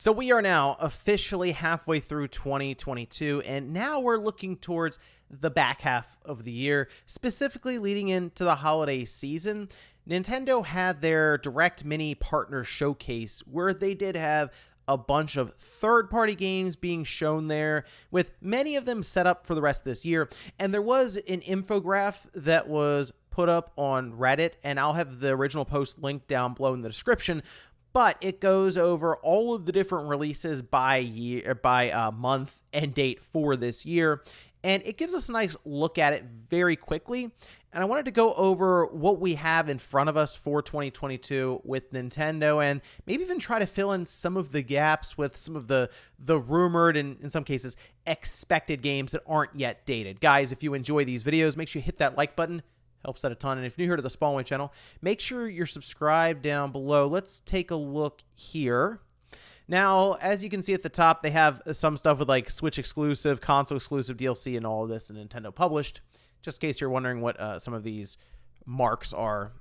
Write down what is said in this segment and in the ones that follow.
So we are now officially halfway through 2022, and now we're looking towards the back half of the year, specifically leading into the holiday season. Nintendo had their Direct Mini Partner Showcase, where they did have a bunch of third-party games being shown there, with many of them set up for the rest of this year. And there was an infographic that was put up on Reddit, and I'll have the original post linked down below in the description. But it goes over all of the different releases by year, by month and date for this year, and it gives us a nice look at it very quickly. And I wanted to go over what we have in front of us for 2022 with Nintendo, and maybe even try to fill in some of the gaps with some of the rumored and, in some cases, expected games that aren't yet dated. Guys, if you enjoy these videos, make sure you hit that like button. Helps out a ton. And if you're new here to the Spawnwave channel, make sure you're subscribed down below. Let's take a look here. Now, as you can see at the top, they have some stuff with like Switch exclusive, console exclusive DLC, and all of this, and Nintendo published. Just in case you're wondering what some of these marks are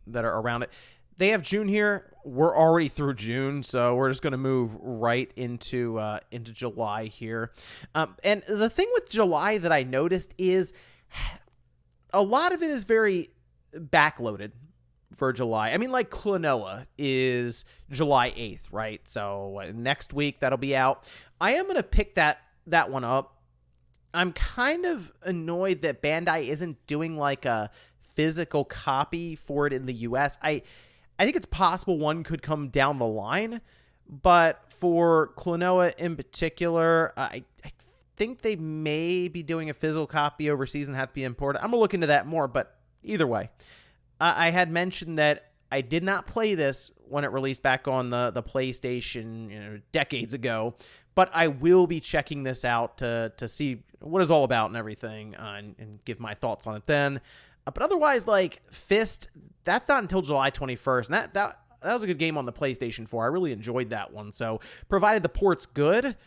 that are around it. They have June here. We're already through June, so we're just going to move right into July here. And the thing with July that I noticed is a lot of it is very backloaded for July. I mean, like Klonoa is July 8th, right? So next week that'll be out. I am going to pick that one up. I'm kind of annoyed that Bandai isn't doing like a physical copy for it in the US. I think it's possible one could come down the line, but for Klonoa in particular, I think they may be doing a physical copy overseas and have to be imported. I'm going to look into that more, but either way. I had mentioned that I did not play this when it released back on the PlayStation decades ago, but I will be checking this out to see what it's all about and everything and give my thoughts on it then. But otherwise, like Fist, that's not until July 21st, and that was a good game on the PlayStation 4. I really enjoyed that one, so provided the port's good,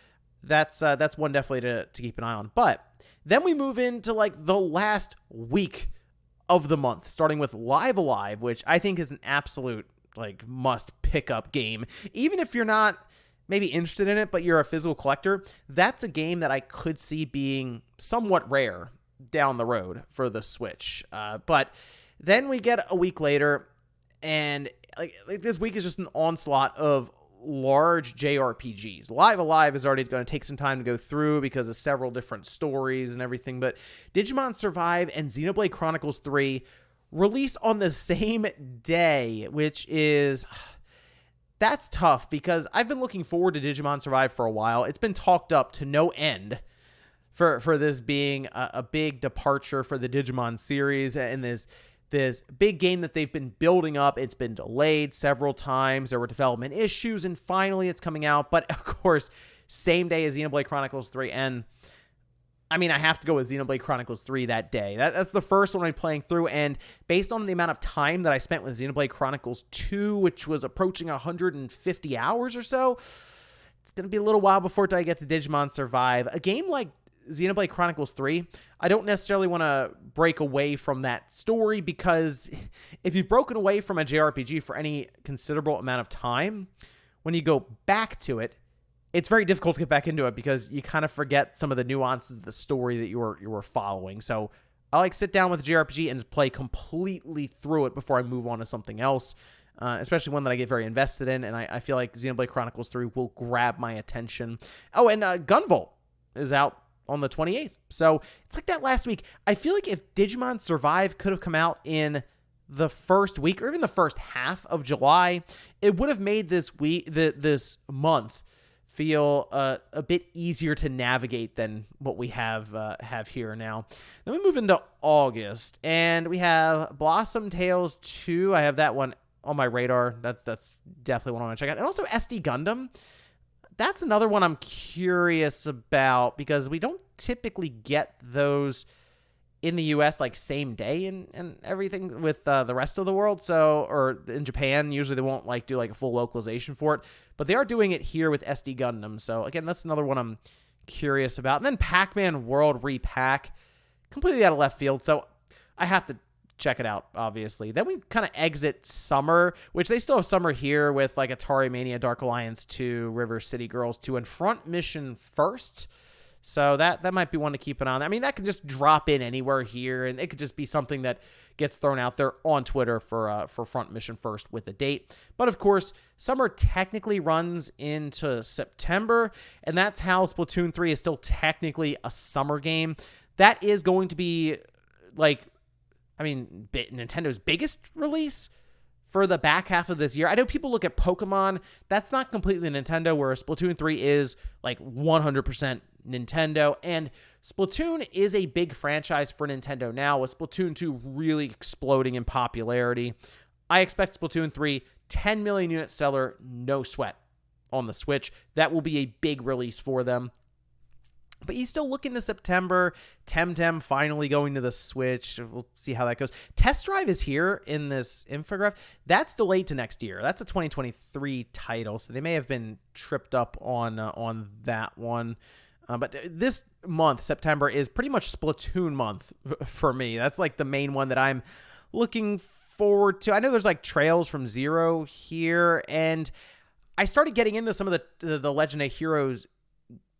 that's one definitely to keep an eye on. But then we move into like the last week of the month, starting with Live Alive, which I think is an absolute like must pick up game. Even if you're not maybe interested in it, but you're a physical collector, that's a game that I could see being somewhat rare down the road for the Switch. But then we get a week later, and like this week is just an onslaught of large JRPGs. Live Alive is already going to take some time to go through because of several different stories and everything, but Digimon Survive and Xenoblade Chronicles 3 release on the same day, which is... that's tough because I've been looking forward to Digimon Survive for a while. It's been talked up to no end for this being a big departure for the Digimon series, and this big game that they've been building up. It's been delayed several times. There were development issues, and finally it's coming out. But, of course, same day as Xenoblade Chronicles 3. And, I mean, I have to go with Xenoblade Chronicles 3 that day. That's the first one I'm playing through. And based on the amount of time that I spent with Xenoblade Chronicles 2, which was approaching 150 hours or so, it's going to be a little while before I get to Digimon Survive. A game like Xenoblade Chronicles 3, I don't necessarily want to break away from that story, because if you've broken away from a JRPG for any considerable amount of time, when you go back to it, it's very difficult to get back into it because you kind of forget some of the nuances of the story that you were following. So I like sit down with a JRPG and just play completely through it before I move on to something else, especially one that I get very invested in, and I feel like Xenoblade Chronicles 3 will grab my attention. Oh, and Gunvolt is out on the 28th. So it's like that last week. I feel like if Digimon Survive could have come out in the first week or even the first half of July, it would have made this month feel a bit easier to navigate than what we have here now. Then we move into August, and we have Blossom Tales 2. I have that one on my radar. That's definitely one I want to check out. And also SD Gundam. That's another one I'm curious about because we don't typically get those in the US like same day and everything with the rest of the world. So, or in Japan, usually they won't like do like a full localization for it, but they are doing it here with SD Gundam. So again, that's another one I'm curious about. And then Pac-Man World Repack, completely out of left field. So I have to check it out, obviously. Then we kind of exit summer, which they still have summer here with like Atari Mania Dark Alliance 2, River City Girls 2, and Front Mission First. So that might be one to keep an eye on. I mean, that could just drop in anywhere here, and it could just be something that gets thrown out there on Twitter for Front Mission First with a date. But of course, summer technically runs into September, and that's how Splatoon 3 is still technically a summer game. That is going to be like, I mean, Nintendo's biggest release for the back half of this year. I know people look at Pokemon. That's not completely Nintendo, whereas Splatoon 3 is like 100% Nintendo. And Splatoon is a big franchise for Nintendo now, with Splatoon 2 really exploding in popularity. I expect Splatoon 3, 10 million unit seller, no sweat on the Switch. That will be a big release for them. But you still look into September. Temtem finally going to the Switch. We'll see how that goes. Test Drive is here in this infographic. That's delayed to next year. That's a 2023 title, so they may have been tripped up on that one. But this month, September, is pretty much Splatoon month for me. That's like the main one that I'm looking forward to. I know there's like Trails from Zero here, and I started getting into some of the Legend of Heroes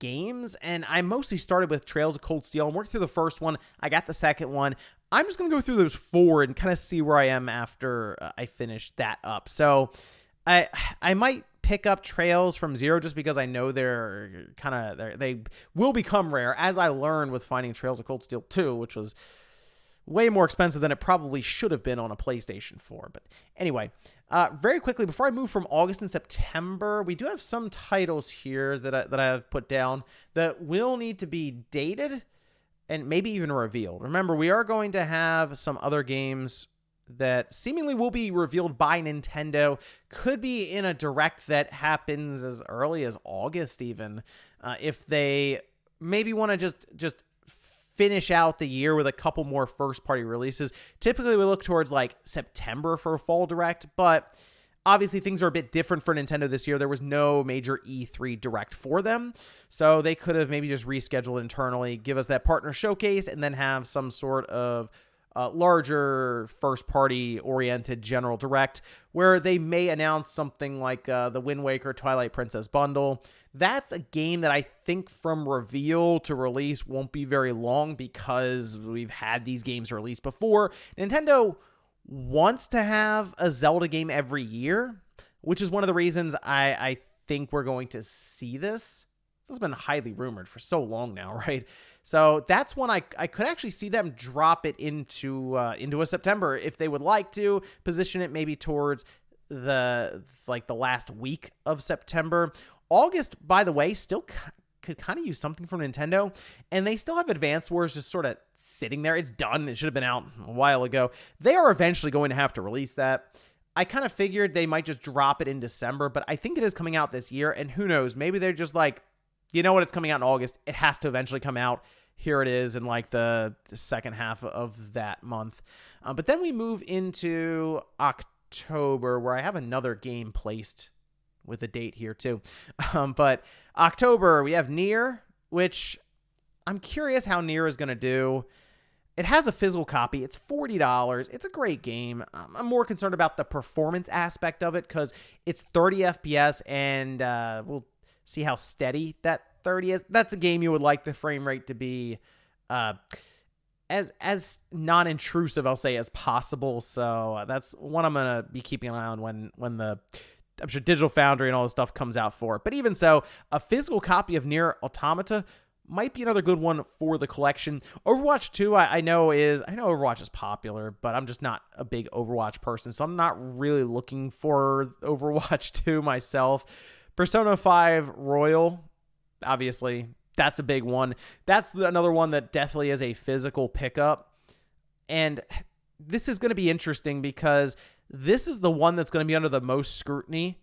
games, and I mostly started with Trails of Cold Steel and worked through the first one. I got the second one. I'm just going to go through those 4 and kind of see where I am after I finish that up. So I might pick up Trails from Zero just because I know they will become rare, as I learned with finding Trails of Cold Steel 2, which was way more expensive than it probably should have been on a PlayStation 4. But anyway, very quickly, before I move from August and September, we do have some titles here that I have put down that will need to be dated and maybe even revealed. Remember, we are going to have some other games that seemingly will be revealed by Nintendo. Could be in a direct that happens as early as August even, if they maybe want to just finish out the year with a couple more first-party releases. Typically, we look towards like September for a fall direct, but obviously things are a bit different for Nintendo this year. There was no major E3 direct for them, so they could have maybe just rescheduled internally, give us that partner showcase, and then have some sort of larger first-party oriented general direct where they may announce something like the Wind Waker Twilight Princess bundle. That's a game that I think from reveal to release won't be very long because we've had these games released before. Nintendo wants to have a Zelda game every year, which is one of the reasons I think we're going to see this. This has been highly rumored for so long now, right? So that's one I could actually see them drop it into a September if they would like to position it maybe towards the last week of September. August, by the way, still could kind of use something from Nintendo, and they still have Advance Wars just sort of sitting there. It's done. It should have been out a while ago. They are eventually going to have to release that. I kind of figured they might just drop it in December, but I think it is coming out this year, and who knows, maybe they're just like, you know what, it's coming out in August. It has to eventually come out. Here it is in like the second half of that month. But then we move into October, where I have another game placed with a date here too. But October, we have Nier, which I'm curious how Nier is going to do. It has a physical copy. It's $40. It's a great game. I'm more concerned about the performance aspect of it because it's 30 FPS, and we'll see how steady that 30 is. That's a game you would like the frame rate to be as non-intrusive, I'll say, as possible. So that's one I'm going to be keeping an eye on when I'm sure Digital Foundry and all this stuff comes out for it. But even so, a physical copy of Nier Automata might be another good one for the collection. Overwatch 2, I know Overwatch is popular, but I'm just not a big Overwatch person, so I'm not really looking for Overwatch 2 myself. Persona 5 Royal, obviously, that's a big one. That's another one that definitely is a physical pickup. And this is going to be interesting because this is the one that's going to be under the most scrutiny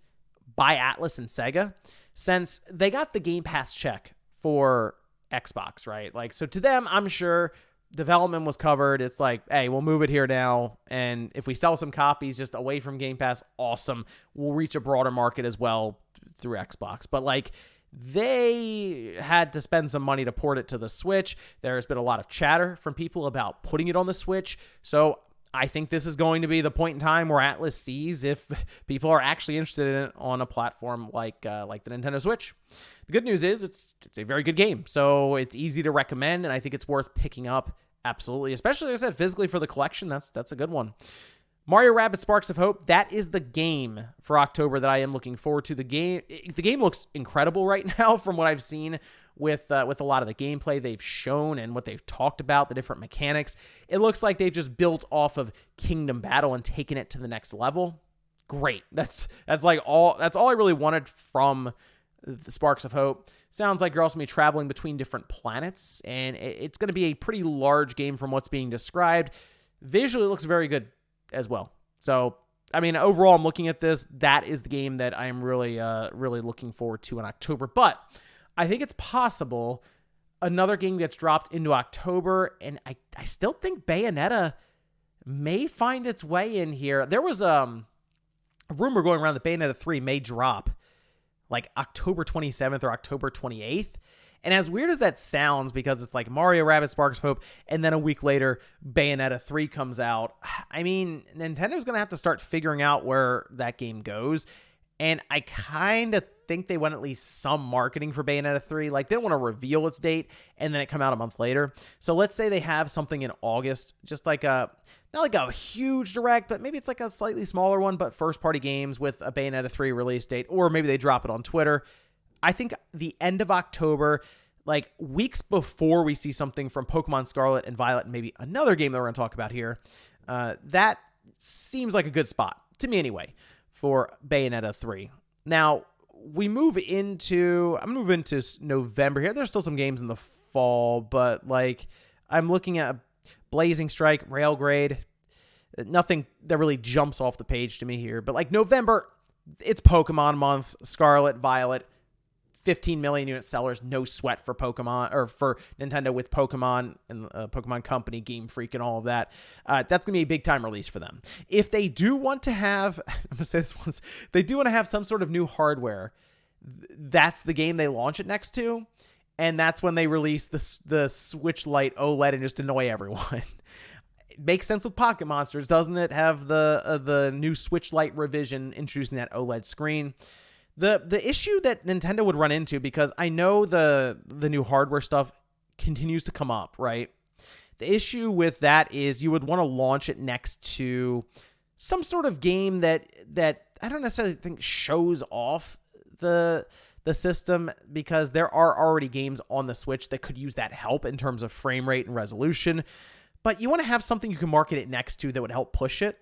by Atlas and Sega, since they got the Game Pass check for Xbox, right? Like, so to them, I'm sure development was covered. It's like, hey, we'll move it here now, and if we sell some copies just away from Game Pass, awesome. We'll reach a broader market as well through Xbox. But like, they had to spend some money to port it to the Switch. There's been a lot of chatter from people about putting it on the Switch. So I think this is going to be the point in time where Atlas sees if people are actually interested in it on a platform like the Nintendo Switch. The good news is it's a very good game, so it's easy to recommend, and I think it's worth picking up. Absolutely, especially, like I said, physically for the collection. That's a good one. Mario Rabbids Sparks of Hope, that is the game for October that I am looking forward to. The game looks incredible right now from what I've seen with a lot of the gameplay they've shown and what they've talked about, the different mechanics. It looks like they've just built off of Kingdom Battle and taken it to the next level. Great. That's all I really wanted from the Sparks of Hope. Sounds like you're also going to be traveling between different planets, and it's going to be a pretty large game from what's being described. Visually, it looks very good as well. So, I mean, overall, I'm looking at this. That is the game that I'm really looking forward to in October. But I think it's possible another game gets dropped into October, and I still think Bayonetta may find its way in here. There was a rumor going around that Bayonetta 3 may drop like October 27th or October 28th. And as weird as that sounds, because it's like Mario Rabbids Sparks of Hope, and then a week later, Bayonetta 3 comes out, I mean, Nintendo's going to have to start figuring out where that game goes. And I kind of think they want at least some marketing for Bayonetta 3. Like, they don't want to reveal its date and then it come out a month later. So let's say they have something in August, just like not like a huge direct, but maybe it's like a slightly smaller one, but first-party games with a Bayonetta 3 release date, or maybe they drop it on Twitter. I think the end of October, like weeks before we see something from Pokemon Scarlet and Violet, and maybe another game that we're going to talk about here, that seems like a good spot, to me anyway, for Bayonetta 3. Now, I'm going to move into November here. There's still some games in the fall, but like I'm looking at Blazing Strike, Railgrade, nothing that really jumps off the page to me here. But like November, it's Pokemon month, Scarlet, Violet, 15 million unit sellers, no sweat for Pokemon, or for Nintendo with Pokemon and Pokemon Company, Game Freak, and all of that. That's going to be a big time release for them. If they do want to have, I'm going to say this once, they do want to have some sort of new hardware, that's the game they launch it next to. And that's when they release the Switch Lite OLED and just annoy everyone. It makes sense with Pocket Monsters, doesn't it? Have the new Switch Lite revision introducing that OLED screen. The issue that Nintendo would run into, because I know the new hardware stuff continues to come up, right? The issue with that is you would want to launch it next to some sort of game that I don't necessarily think shows off the system, because there are already games on the Switch that could use that help in terms of frame rate and resolution. But you want to have something you can market it next to that would help push it.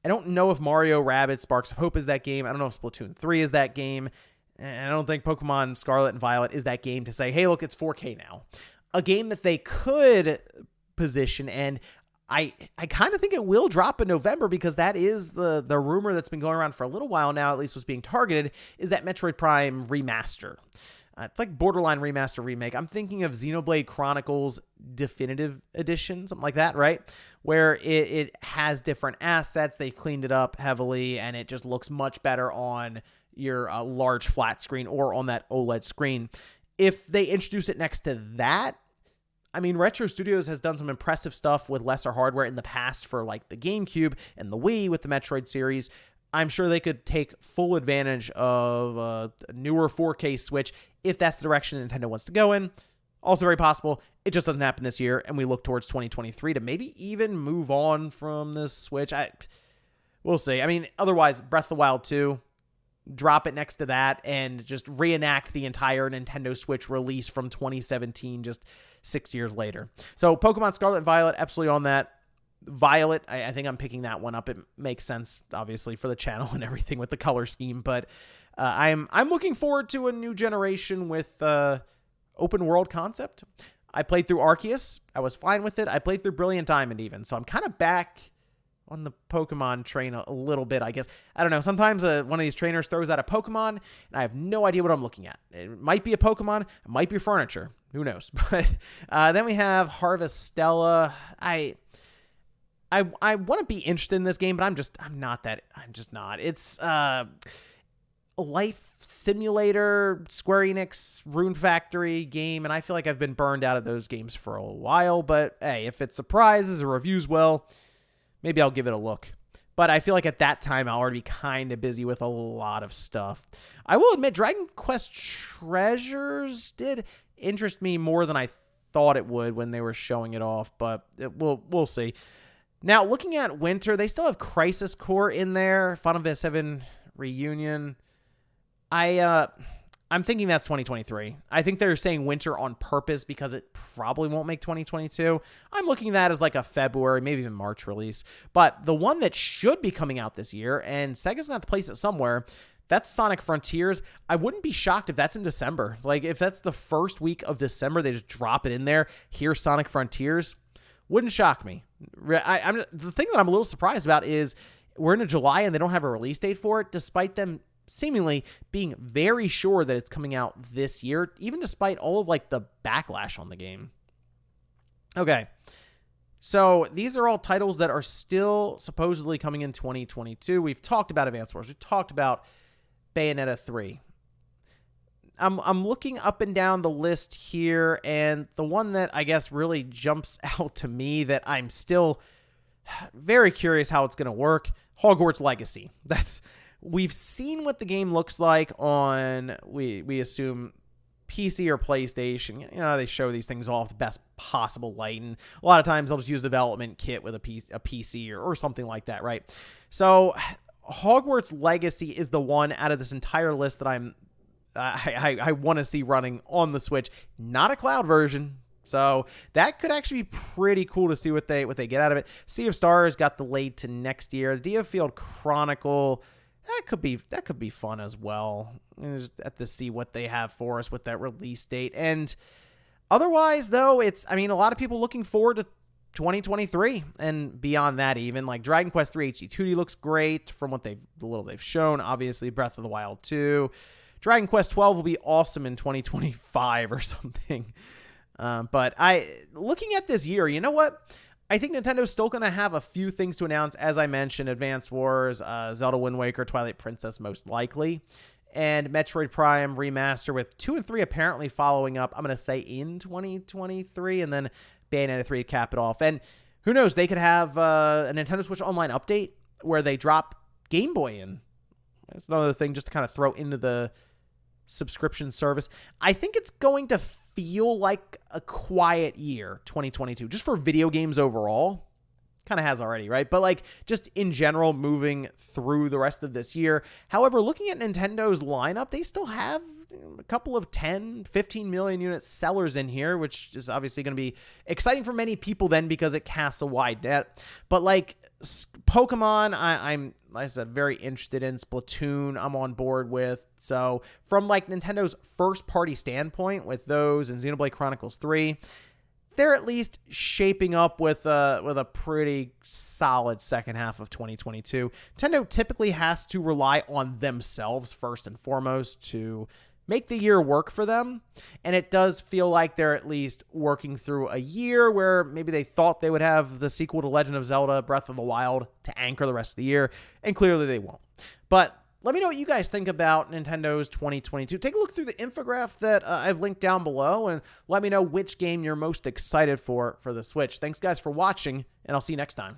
I don't know if Mario Rabbids Sparks of Hope is that game. I don't know if Splatoon 3 is that game. And I don't think Pokemon Scarlet and Violet is that game to say, hey, look, it's 4K now. A game that they could position, and I kind of think it will drop in November, because that is the rumor that's been going around for a little while now, at least was being targeted, is that Metroid Prime remaster. It's like Borderline remaster remake. I'm thinking of Xenoblade Chronicles Definitive Edition, something like that, right? Where it has different assets. They cleaned it up heavily, and it just looks much better on your large flat screen or on that OLED screen. If they introduce it next to that, I mean, Retro Studios has done some impressive stuff with lesser hardware in the past for like the GameCube and the Wii with the Metroid series. I'm sure they could take full advantage of a newer 4K Switch if that's the direction Nintendo wants to go in. Also very possible it just doesn't happen this year, and we look towards 2023 to maybe even move on from this Switch. We'll see. I mean, otherwise, Breath of the Wild 2, drop it next to that and just reenact the entire Nintendo Switch release from 2017, just 6 years later. So Pokemon Scarlet and Violet, absolutely on that. Violet, I think I'm picking that one up. It makes sense, obviously, for the channel and everything with the color scheme, but I'm looking forward to a new generation with open world concept. I played through Arceus. I was fine with it. I played through Brilliant Diamond even, so I'm kind of back on the Pokemon train a little bit, I guess. I don't know. Sometimes one of these trainers throws out a Pokemon, and I have no idea what I'm looking at. It might be a Pokemon. It might be furniture. Who knows? But then we have Harvestella. I want to be interested in this game, but I'm just not. It's a life simulator, Square Enix, Rune Factory game, and I feel like I've been burned out of those games for a while. But hey, if it surprises or reviews well, Maybe I'll give it a look. But I feel like at that time, I'll already be kind of busy with a lot of stuff. I will admit, Dragon Quest Treasures did interest me more than I thought it would when they were showing it off, but we'll see. Now, looking at winter, they still have Crisis Core in there, Final Fantasy VII Reunion. I'm thinking that's 2023. I think they're saying winter on purpose because it probably won't make 2022. I'm looking at that as like a February, maybe even March release. But the one that should be coming out this year, and Sega's going to have to place it somewhere, that's Sonic Frontiers. I wouldn't be shocked if that's in December. Like, if that's the first week of December, they just drop it in there. Here's Sonic Frontiers. Wouldn't shock me. The thing that I'm a little surprised about is we're in July and they don't have a release date for it, despite them seemingly being very sure that it's coming out this year, even despite all of like the backlash on the game. Okay. So these are all titles that are still supposedly coming in 2022. We've talked about Advance Wars. We've talked about Bayonetta 3. I'm looking up and down the list here, and the one that I guess really jumps out to me that I'm still very curious how it's going to work, Hogwarts Legacy. We've seen what the game looks like on, we assume, PC or PlayStation. You know, they show these things off the best possible light, and a lot of times they'll just use a development kit with a PC or something like that, right? So Hogwarts Legacy is the one out of this entire list that I want to see running on the Switch, not a cloud version. So that could actually be pretty cool to see what they get out of it. Sea of Stars got delayed to next year. The DioField Chronicle, that could be fun as well. Just have to see what they have for us with that release date. And otherwise, though, a lot of people looking forward to 2023 and beyond that. Even like Dragon Quest 3 HD 2D looks great from what the little they've shown. Obviously, Breath of the Wild 2. Dragon Quest 12 will be awesome in 2025 or something. But looking at this year, you know what? I think Nintendo's still going to have a few things to announce. As I mentioned, Advance Wars, Zelda Wind Waker, Twilight Princess most likely, and Metroid Prime Remaster with 2 and 3 apparently following up, I'm going to say in 2023, and then Bayonetta 3 to cap it off. And who knows, they could have a Nintendo Switch Online update where they drop Game Boy in. That's another thing just to kind of throw into the subscription service. I think it's going to feel like a quiet year, 2022, just for video games overall. Kind of has already, right? But like just in general, moving through the rest of this year. However, looking at Nintendo's lineup, they still have a couple of 10, 15 million unit sellers in here, which is obviously going to be exciting for many people then because it casts a wide net. But like Pokemon, I'm like I said, very interested in. Splatoon, I'm on board with. So from like Nintendo's first party standpoint with those and Xenoblade Chronicles 3, they're at least shaping up with a pretty solid second half of 2022. Nintendo typically has to rely on themselves first and foremost to make the year work for them. And it does feel like they're at least working through a year where maybe they thought they would have the sequel to Legend of Zelda Breath of the Wild to anchor the rest of the year. And clearly they won't. But let me know what you guys think about Nintendo's 2022. Take a look through the infographic that I've linked down below and let me know which game you're most excited for the Switch. Thanks, guys, for watching, and I'll see you next time.